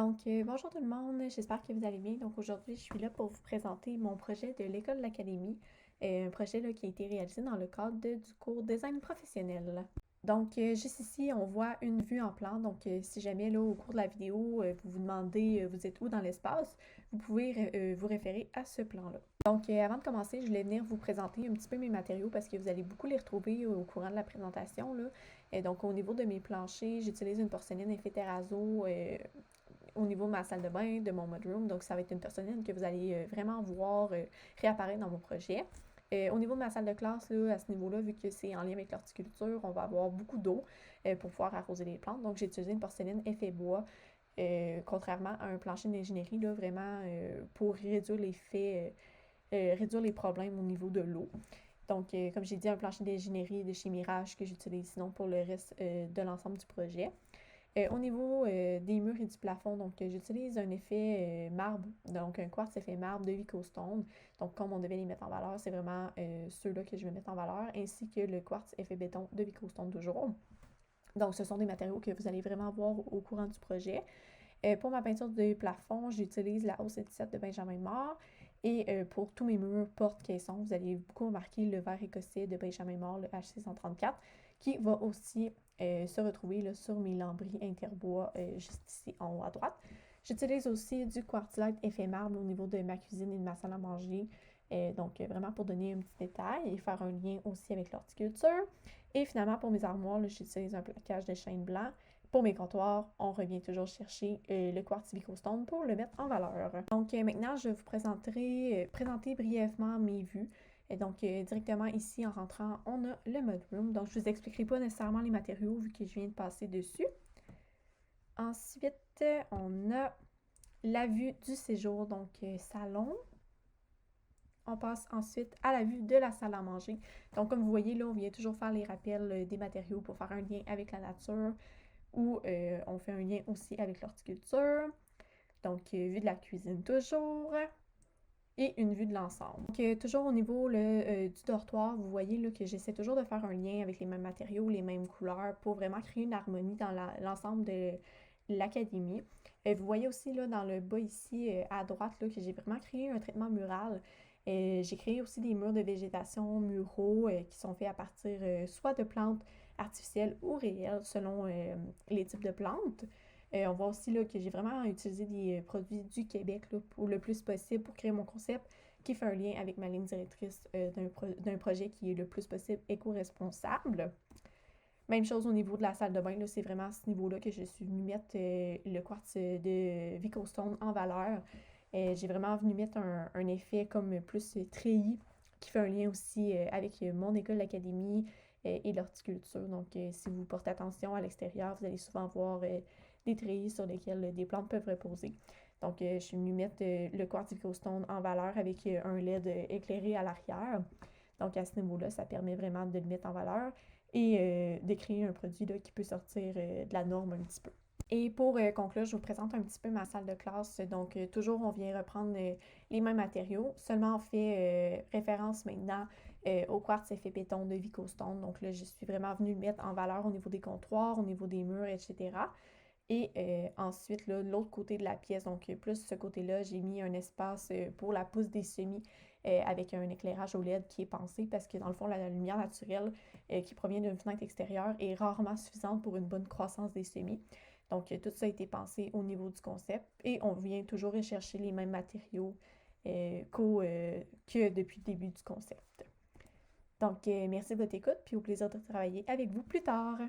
Bonjour tout le monde, j'espère que vous allez bien. Donc aujourd'hui, je suis là pour vous présenter mon projet de l'école de l'académie, un projet là, qui a été réalisé dans le cadre du cours design professionnel. Juste ici, on voit une vue en plan. Si jamais là, au cours de la vidéo, vous vous demandez vous êtes où dans l'espace, vous pouvez vous référer à ce plan-là. Avant de commencer, je voulais venir vous présenter un petit peu mes matériaux parce que vous allez beaucoup les retrouver au courant de la présentation, là. Au niveau de mes planchers, j'utilise une porcelaine effet terrazzo au niveau de ma salle de bain, de mon mudroom. Donc, ça va être une porcelaine que vous allez vraiment voir réapparaître dans mon projet. Au niveau de ma salle de classe, là, à ce niveau-là, vu que c'est en lien avec l'horticulture, on va avoir beaucoup d'eau pour pouvoir arroser les plantes. Donc, j'ai utilisé une porcelaine effet bois, contrairement à un plancher d'ingénierie, là, vraiment pour réduire l'effet, réduire les problèmes au niveau de l'eau. Comme j'ai dit, un plancher d'ingénierie de chez Mirage que j'utilise sinon pour le reste de l'ensemble du projet. Au niveau des murs et du plafond, j'utilise un effet marbre, donc un quartz effet marbre de Vicostone. Donc, comme on devait les mettre en valeur, c'est vraiment ceux-là que je vais mettre en valeur, ainsi que le quartz effet béton de Vicostone toujours. Donc, ce sont des matériaux que vous allez vraiment voir au courant du projet. Pour ma peinture de plafond, j'utilise la O77 de Benjamin Moore. Et pour tous mes murs, portes, caissons, vous allez beaucoup remarquer le verre écossais de Benjamin Moore, le H634, qui va aussi se retrouver là, sur mes lambris interbois juste ici en haut à droite. J'utilise aussi du quartzite effet marbre au niveau de ma cuisine et de ma salle à manger. Vraiment pour donner un petit détail et faire un lien aussi avec l'horticulture. Et finalement, pour mes armoires, j'utilise un plaquage de chêne blanc. Pour mes comptoirs, on revient toujours chercher le quartz Vicostone pour le mettre en valeur. Maintenant, je vais vous présenter brièvement mes vues. Directement ici, en rentrant, on a le mudroom. Donc, je ne vous expliquerai pas nécessairement les matériaux vu que je viens de passer dessus. Ensuite, on a la vue du séjour, salon. On passe ensuite à la vue de la salle à manger. Donc, comme vous voyez, là, on vient toujours faire les rappels des matériaux pour faire un lien avec la nature ou on fait un lien aussi avec l'horticulture. Vue de la cuisine toujours. Et une vue de l'ensemble. Toujours au niveau du dortoir, vous voyez là, que j'essaie toujours de faire un lien avec les mêmes matériaux, les mêmes couleurs pour vraiment créer une harmonie dans l'ensemble de l'académie. Vous voyez aussi là, dans le bas ici à droite là, que j'ai vraiment créé un traitement mural. J'ai créé aussi des murs de végétation muraux qui sont faits à partir soit de plantes artificielles ou réelles selon les types de plantes. On voit aussi là, que j'ai vraiment utilisé des produits du Québec là, pour le plus possible pour créer mon concept qui fait un lien avec ma ligne directrice d'un projet qui est le plus possible éco-responsable. Même chose au niveau de la salle de bain, c'est vraiment à ce niveau-là que je suis venue mettre le quartz de Vicostone en valeur. J'ai vraiment venu mettre un effet comme plus treillis qui fait un lien aussi avec mon école d'académie et l'horticulture. Si vous portez attention à l'extérieur, vous allez souvent voir des treillis sur lesquels des plantes peuvent reposer. Je suis venue mettre le quartz Vicostone en valeur avec un LED éclairé à l'arrière. Donc, à ce niveau-là, ça permet vraiment de le mettre en valeur et de créer un produit là, qui peut sortir de la norme un petit peu. Et pour conclure, je vous présente un petit peu ma salle de classe. Toujours, on vient reprendre les mêmes matériaux. Seulement, on fait référence maintenant au quartz effet béton de Vicostone. Donc là, je suis vraiment venue le mettre en valeur au niveau des comptoirs, au niveau des murs, etc. Et ensuite, là, l'autre côté de la pièce, plus ce côté-là, j'ai mis un espace pour la pousse des semis avec un éclairage au LED qui est pensé parce que dans le fond, la lumière naturelle qui provient d'une fenêtre extérieure est rarement suffisante pour une bonne croissance des semis. Tout ça a été pensé au niveau du concept et on vient toujours rechercher les mêmes matériaux que depuis le début du concept. Merci de votre écoute puis au plaisir de travailler avec vous plus tard.